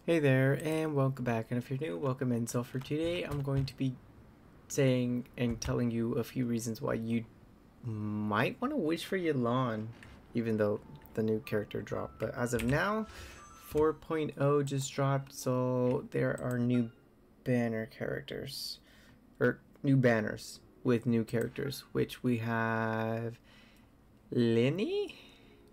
Hey there, and welcome back. And if you're new, welcome in. So for today, I'm going to be saying and telling you a few reasons why you might want to wish for YELAN, even though the new character dropped. But as of now, 4.0 just dropped, so there are new banner characters, or new banners with new characters, which we have Lenny,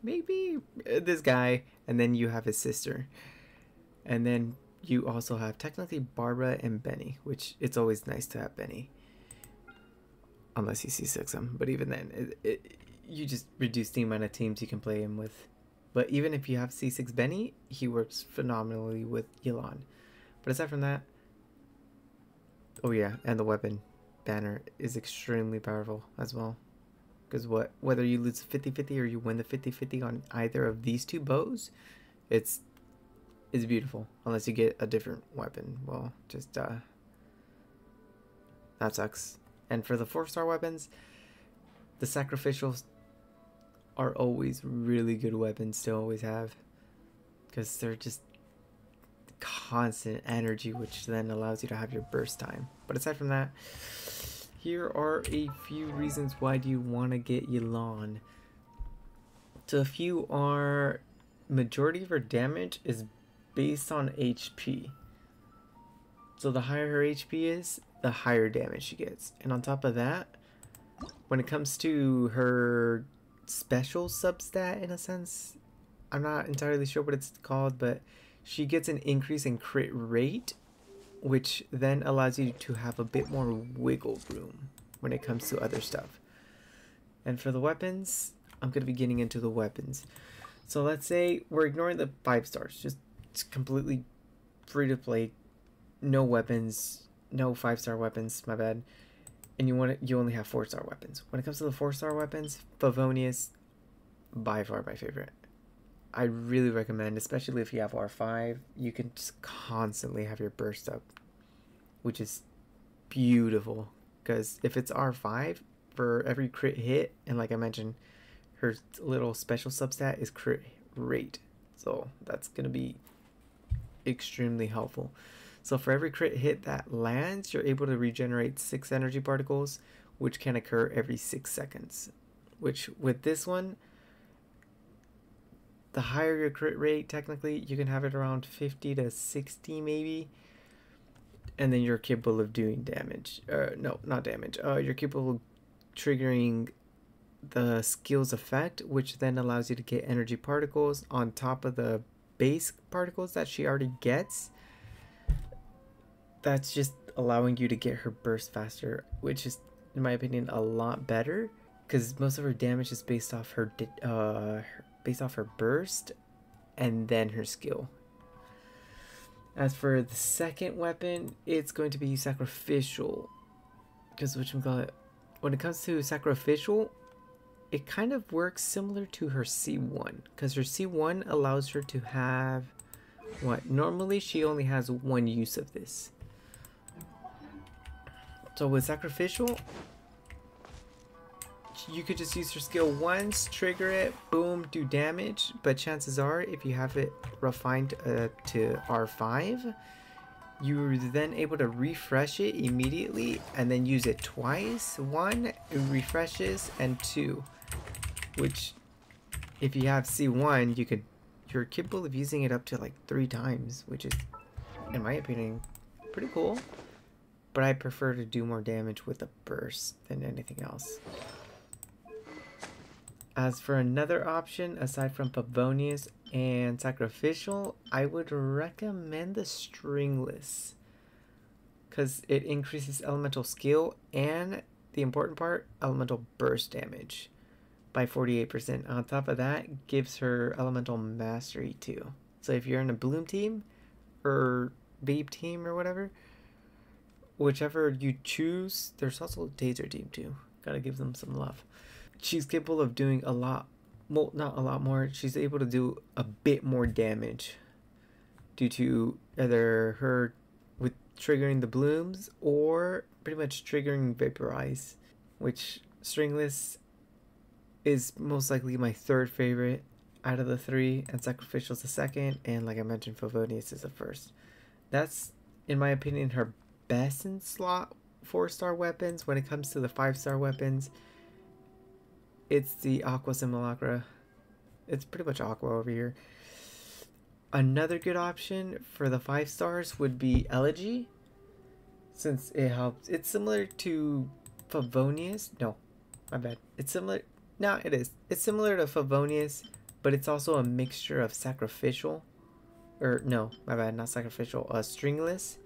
maybe this guy, and then you have his sister. And then you also have technically Barbara and Benny, which it's always nice to have Benny. Unless you C6 him. But even then, you just reduce the amount of teams you can play him with. But even if you have C6 Benny, he works phenomenally with YELAN. But aside from that, oh yeah, and the weapon banner is extremely powerful as well. Because whether you lose 50-50 or you win the 50-50 on either of these two bows, it's beautiful. Unless you get a different weapon. Well, just that sucks. And for the 4-star weapons, the sacrificials are always really good weapons to always have, because they're just constant energy, which then allows you to have your burst time. But aside from that, here are a few reasons why do you want to get YELAN. So a few are, majority of her damage is based on HP. So the higher her HP is, the higher damage she gets. And on top of that, when it comes to her special substat, in a sense, I'm not entirely sure what it's called, but she gets an increase in crit rate, which then allows you to have a bit more wiggle room when it comes to other stuff. And for the weapons, I'm going to be getting into the weapons. So let's say we're ignoring the 5 stars, just completely free to play, no weapons, no 5-star weapons, my bad. And you only have 4-star weapons. When it comes to the 4-star weapons, Favonius, by far my favorite. I really recommend, especially if you have R5, you can just constantly have your burst up, which is beautiful. Because if it's R5, for every crit hit, and like I mentioned, her little special substat is crit rate. So that's going to be extremely helpful. So for every crit hit that lands, you're able to regenerate 6 energy particles, which can occur every 6 seconds. Which with this one, the higher your crit rate, technically, you can have it around 50 to 60 maybe. And then you're capable of doing damage. No, not damage. You're capable of triggering the skill's effect, which then allows you to get energy particles on top of the base particles that she already gets. That's just allowing you to get her burst faster, which is, in my opinion, a lot better, because most of her damage is based off her burst and then her skill. As for the second weapon, it's going to be sacrificial, because when it comes to sacrificial, it kind of works similar to her C1, because her C1 allows her to have what normally she only has one use of this. So with sacrificial, you could just use your skill once, trigger it, boom, do damage. But chances are, if you have it refined to R5, you're then able to refresh it immediately and then use it twice. 1, it refreshes, and 2, which if you have C1, you're capable of using it up to like 3 times, which is, in my opinion, pretty cool. But I prefer to do more damage with a burst than anything else. As for another option, aside from Favonius and Sacrificial, I would recommend the Stringless, because it increases elemental skill and, the important part, elemental burst damage by 48%. On top of that, gives her elemental mastery too. So if you're in a Bloom team or Babe team or whatever, whichever you choose, there's also a Taser team too. Gotta give them some love. She's capable of doing a lot, well, not a lot more. She's able to do a bit more damage due to either her with triggering the blooms or pretty much triggering Vaporize, which Stringless is most likely my 3rd favorite. out of the three, and Sacrificial is the second, and like I mentioned, Favonius is the first. That's, in my opinion, her best in slot 4-star weapons. When it comes to the 5-star weapons, it's the Aqua Simulacra. It's pretty much Aqua over here. Another good option for the 5 stars would be Elegy, since it helps. It's similar to Favonius. No, my bad. It's similar. No, it is. It's similar to Favonius, but it's also a mixture of Sacrificial. Or, no, my bad, not Sacrificial. Stringless.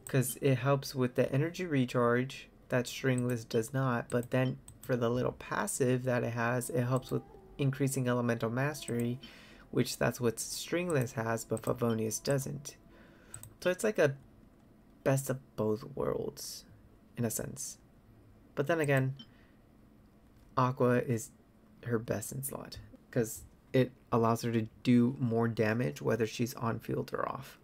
Because it helps with the energy recharge that Stringless does not. But then for the little passive that it has, it helps with increasing elemental mastery, which that's what Stringless has, but Favonius doesn't. So it's like a best of both worlds, in a sense. But then again, Aqua is her best in slot, because it allows her to do more damage whether she's on field or off.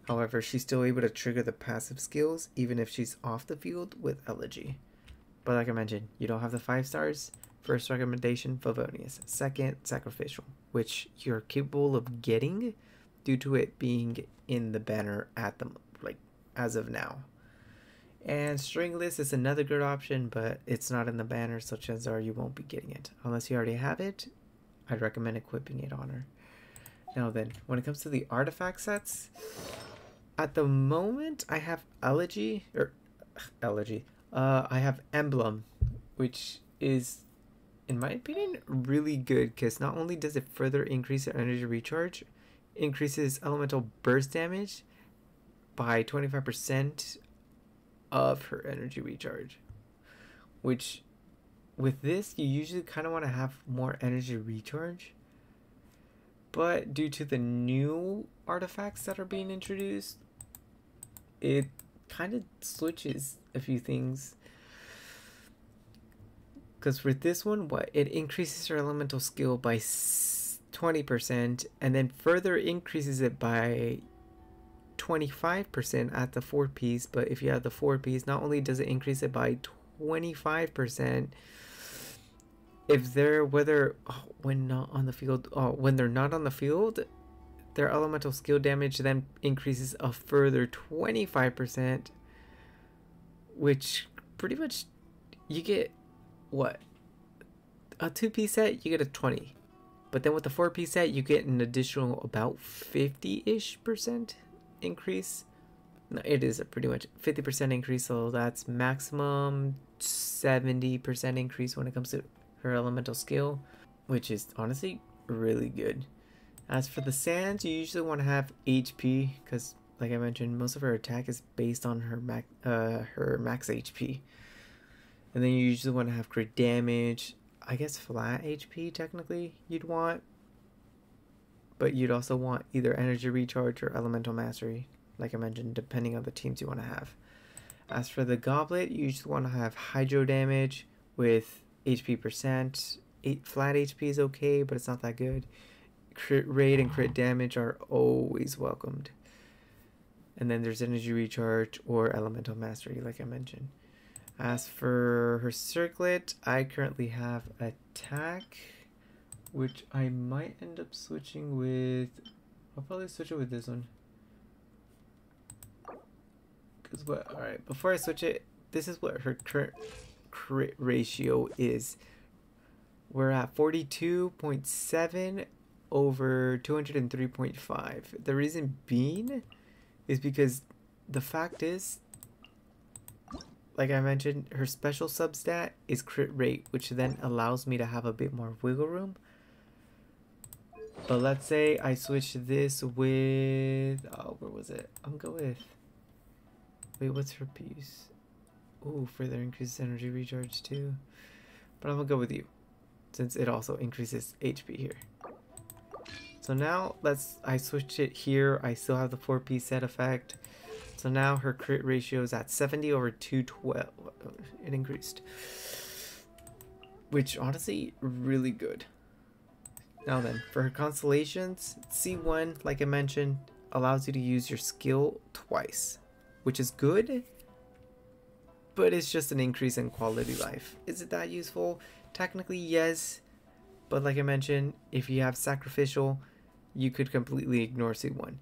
However, she's still able to trigger the passive skills even if she's off the field with Elegy. But like I mentioned, you don't have the 5 stars. First recommendation, Favonius. Second, Sacrificial, which you're capable of getting due to it being in the banner at the as of now. And Stringless is another good option, but it's not in the banner, so chances are you won't be getting it. Unless you already have it, I'd recommend equipping it on her. Now then, when it comes to the artifact sets, at the moment I have Elegy. I have Emblem, which is, in my opinion, really good, because not only does it further increase her energy recharge, increases elemental burst damage by 25% of her energy recharge, which with this you usually kind of want to have more energy recharge, but due to the new artifacts that are being introduced, it kind of switches a few things. Because with this one, it increases her elemental skill by 20%, and then further increases it by 25% at the 4-piece. But if you have the 4-piece, not only does it increase it by 25%, if they're when they're not on the field, their elemental skill damage then increases a further 25%, which pretty much you get what, a 2-piece set you get a 20, but then with the 4-piece set you get an additional about 50-ish% increase. No, it is a pretty much 50% increase, so that's maximum 70% increase when it comes to her elemental skill, which is honestly really good. As for the sands, you usually want to have HP, because like I mentioned, most of her attack is based on her max HP. And then you usually want to have crit damage, I guess flat HP technically you'd want, but you'd also want either energy recharge or elemental mastery, like I mentioned, depending on the teams you want to have. As for the goblet, you usually want to have hydro damage with HP percent. Flat HP is okay, but it's not that good. Crit rate and crit damage are always welcomed. And then there's energy recharge or elemental mastery, like I mentioned. As for her circlet, I currently have attack, which I might end up switching with. I'll probably switch it with this one. Cause what? All right, before I switch it, this is what her current crit ratio is. We're at 42.7 over 203.5. The reason being is because the fact is, like I mentioned, her special substat is crit rate, which then allows me to have a bit more wiggle room. But let's say I switch this with, where was it? I'm gonna go with, wait, what's her piece? Ooh, further increases energy recharge too. But I'm gonna go with you, since it also increases HP here. So now I switch it here. I still have the 4-piece set effect. So now her crit ratio is at 70 over 212. It increased, which honestly really good. Now then, for her constellations, C1, like I mentioned, allows you to use your skill twice, which is good, but it's just an increase in quality life. Is it that useful? Technically, yes, But like I mentioned, if you have Sacrificial, you could completely ignore C1.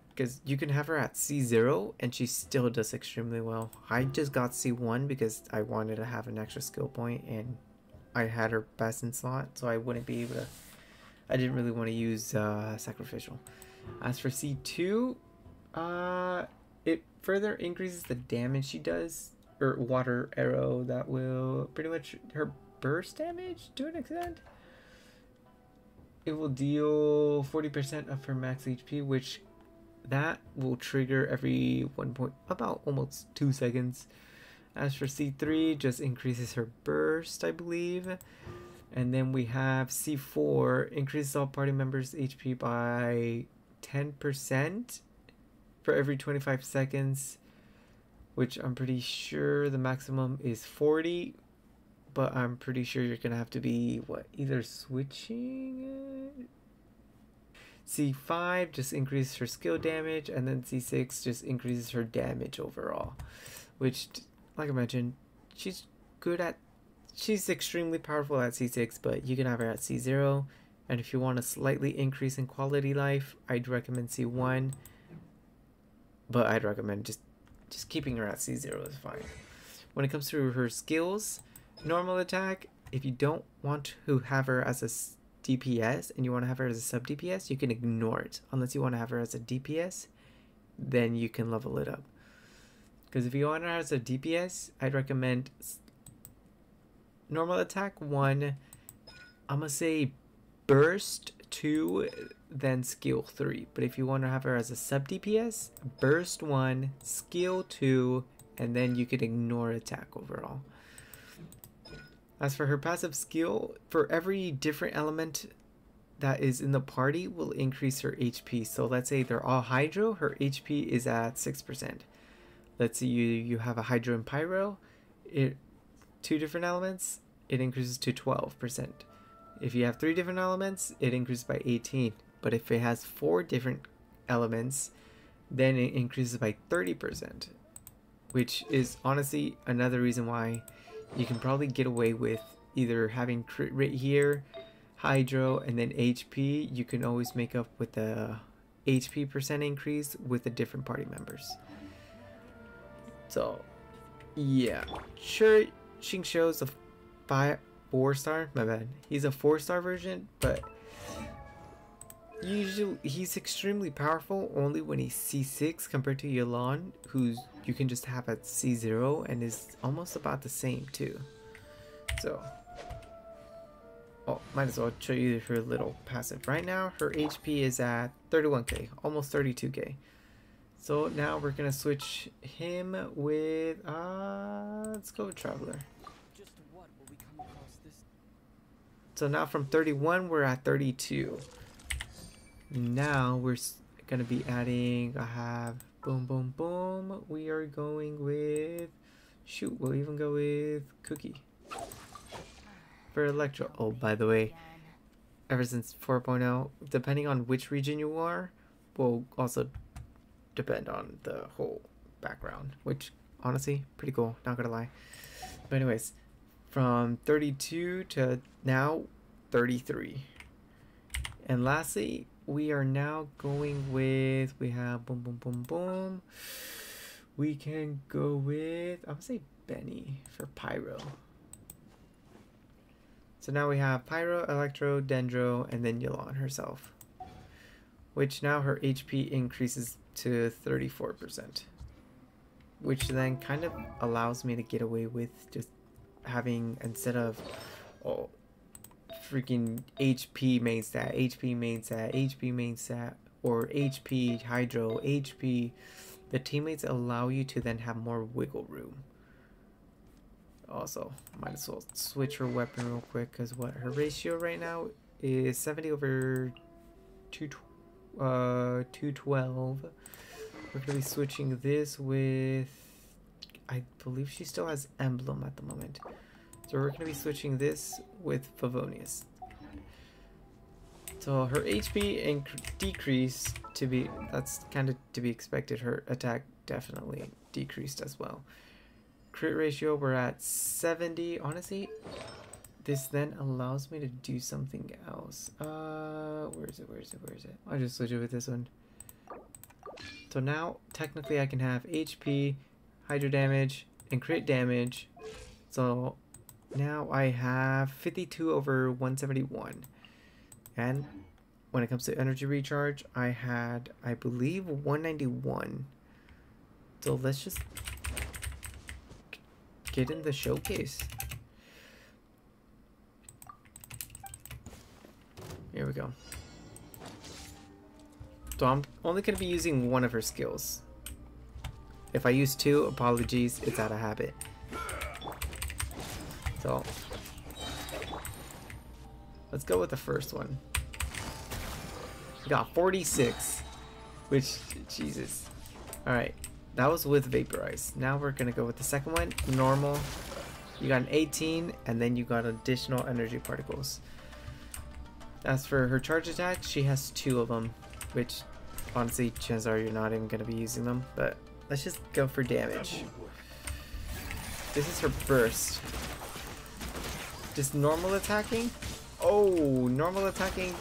Because you can have her at C0 and she still does extremely well. I just got C1 because I wanted to have an extra skill point and I had her best in slot, so I wouldn't be able to. I didn't really want to use Sacrificial. As for C2, it further increases the damage she does, or water arrow that will pretty much her burst damage to an extent. It will deal 40% of her max HP, which that will trigger every about almost 2 seconds. As for C3, just increases her burst, I believe. And then we have C4, increases all party members' HP by 10% for every 25 seconds, which I'm pretty sure the maximum is 40, but I'm pretty sure you're gonna have to be, what, either switching it? C5 just increases her skill damage, and then C6 just increases her damage overall, which, like I mentioned, she's extremely powerful at C6, but you can have her at C0, and if you want a slightly increase in quality life, I'd recommend C1, but I'd recommend just keeping her at C0 is fine. When it comes to her skills, normal attack, if you don't want to have her as a DPS and you want to have her as a sub DPS, you can ignore it. Unless you want to have her as a DPS, then you can level it up. Because if you want her as a DPS, I'd recommend normal attack 1, I'm gonna say burst 2, then skill 3. But if you want to have her as a sub DPS, burst 1, skill 2, and then you could ignore attack overall. As for her passive skill, for every different element that is in the party will increase her HP. So let's say they're all Hydro, her HP is at 6%. Let's say you have a Hydro and Pyro, 2 different elements, it increases to 12%. If you have 3 different elements, it increases by 18. But if it has 4 different elements, then it increases by 30%. Which is honestly another reason why you can probably get away with either having crit rate here, Hydro, and then HP. You can always make up with the HP percent increase with the different party members. So, yeah. Sure, Xingqiu's a 4-star. My bad. He's a 4-star version, but usually he's extremely powerful only when he's C6 compared to YELAN, who's you can just have at C0 and is almost about the same too. So, might as well show you her little passive. Right now, her HP is at 31k, almost 32k. So now we're gonna switch him with let's go with Traveler. So now from 31 we're at 32. Now we're gonna be adding, I have boom boom boom, we are going with, shoot, we'll even go with Cookie for Electro. Oh, by the way, ever since 4.0, depending on which region you are, will also depend on the whole background, which honestly pretty cool, not gonna lie. But anyways, from 32 to now 33. And lastly, we are now going with, we have boom boom boom boom, we can go with, I'm gonna say Benny for Pyro. So now we have Pyro, Electro, Dendro, and then YELAN herself, which now her HP increases to 34%, which then kind of allows me to get away with just having, instead of freaking HP main stat, HP main stat, HP main stat, or HP Hydro, HP, the teammates allow you to then have more wiggle room. Also, might as well switch her weapon real quick, because what her ratio right now is 70 over 212. We're gonna be switching this with, I believe she still has Emblem at the moment, so we're gonna be switching this with Favonius. So her HP decreased to be, that's kind of to be expected. Her attack definitely decreased as well. Crit ratio, we're at 70. Honestly, this then allows me to do something else. Where is it? I'll just switch it with this one. So now, technically I can have HP, Hydro damage, and crit damage. So now I have 52 over 171. And when it comes to energy recharge, I had, I believe, 191. So let's just get in the showcase. Here we go. So I'm only going to be using one of her skills. If I use two, apologies, it's out of habit. So let's go with the first one. We got 46, which, Jesus. Alright, that was with Vaporize. Now we're going to go with the second one, normal. You got an 18, and then you got additional energy particles. As for her charge attack, she has 2 of them, which honestly, chances are you're not even going to be using them, but let's just go for damage. This is her burst. Just normal attacking? Oh, normal attacking,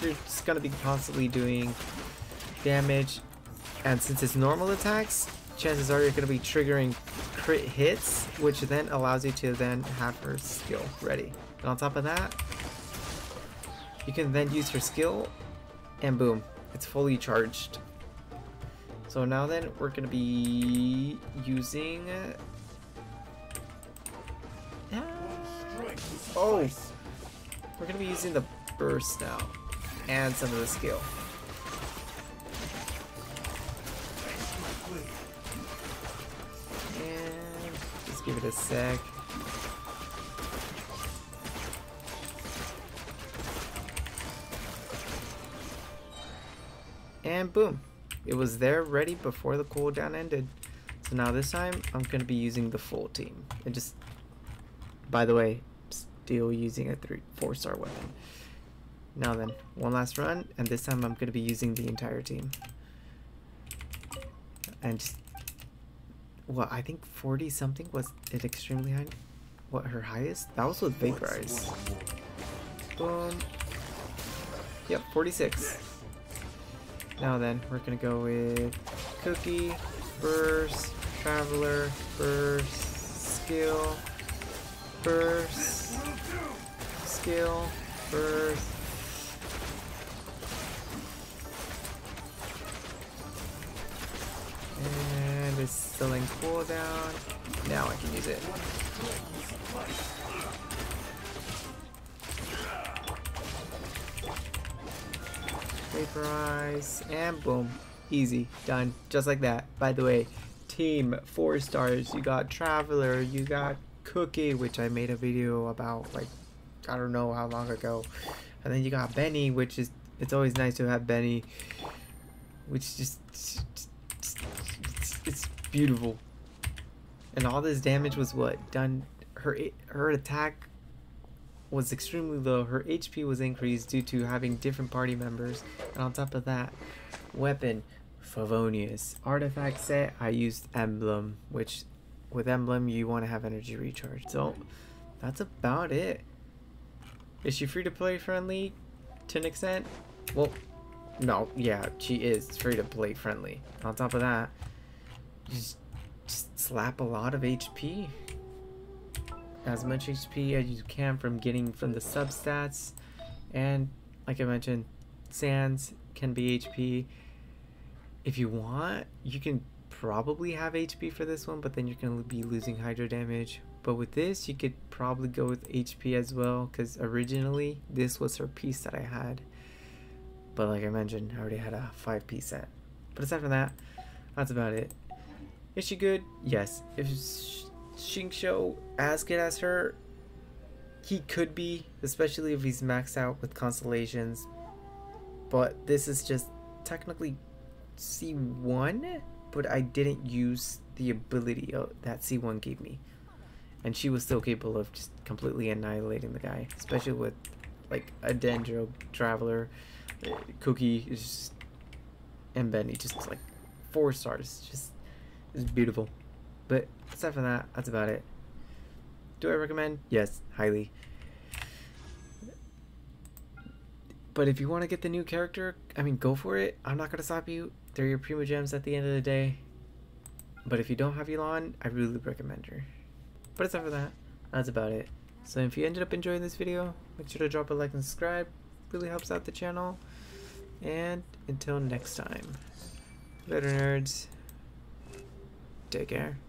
you're just going to be constantly doing damage, and since it's normal attacks, chances are you're going to be triggering crit hits, which then allows you to then have her skill ready. And on top of that, you can then use her skill, and boom, it's fully charged. So now then, we're going to be using... oh! We're going to be using the burst now, and some of the skill. And just give it a sec. And boom, it was there ready before the cooldown ended. So now this time I'm gonna be using the full team. And just, by the way, still using a 4-star weapon. Now then, one last run, and this time I'm gonna be using the entire team. And just, what, I think 40 something was it extremely high? What, her highest? That was with Vaporize. Boom. Yep, 46. Now then, we're gonna go with Cookie, Burst, Traveler, Burst, Skill, Burst, Skill, Burst. And it's still in cooldown. Now I can use it. Vaporize, and boom, easy, done, just like that. By the way, team 4 stars, you got Traveler, you got Cookie, which I made a video about, like, I don't know how long ago, and then you got Benny, which is, it's always nice to have Benny, which just it's beautiful. And all this damage was what done. Her attack was extremely low. Her HP was increased due to having different party members, and on top of that, weapon Favonius. Artifact set, I used Emblem, which with Emblem you want to have energy recharge. So that's about it. Is she free to play friendly to an extent? Well, no, yeah, she is free to play friendly. On top of that, just slap a lot of HP. As much HP as you can from getting from the substats, and like I mentioned, Sands can be HP. If you want, you can probably have HP for this one, but then you're going to be losing hydro damage. But with this, you could probably go with HP as well, because originally this was her piece that I had. But like I mentioned, I already had a 5-piece set. But aside from that, that's about it. Is she good? Yes. If Xingqiu as good as her, he could be, especially if he's maxed out with constellations. But this is just technically C1, but I didn't use the ability that C1 gave me, and she was still capable of just completely annihilating the guy, especially with like a Dendro, Traveler, Cookie, just, and Benny, just like 4 stars. Just, it's beautiful. But aside from that, that's about it. Do I recommend? Yes, highly. But if you want to get the new character, I mean, go for it. I'm not going to stop you. They're your primo gems at the end of the day. But if you don't have YELAN, I really recommend her. But aside from that, that's about it. So if you ended up enjoying this video, make sure to drop a like and subscribe. Really helps out the channel. And until next time, later nerds. Take care.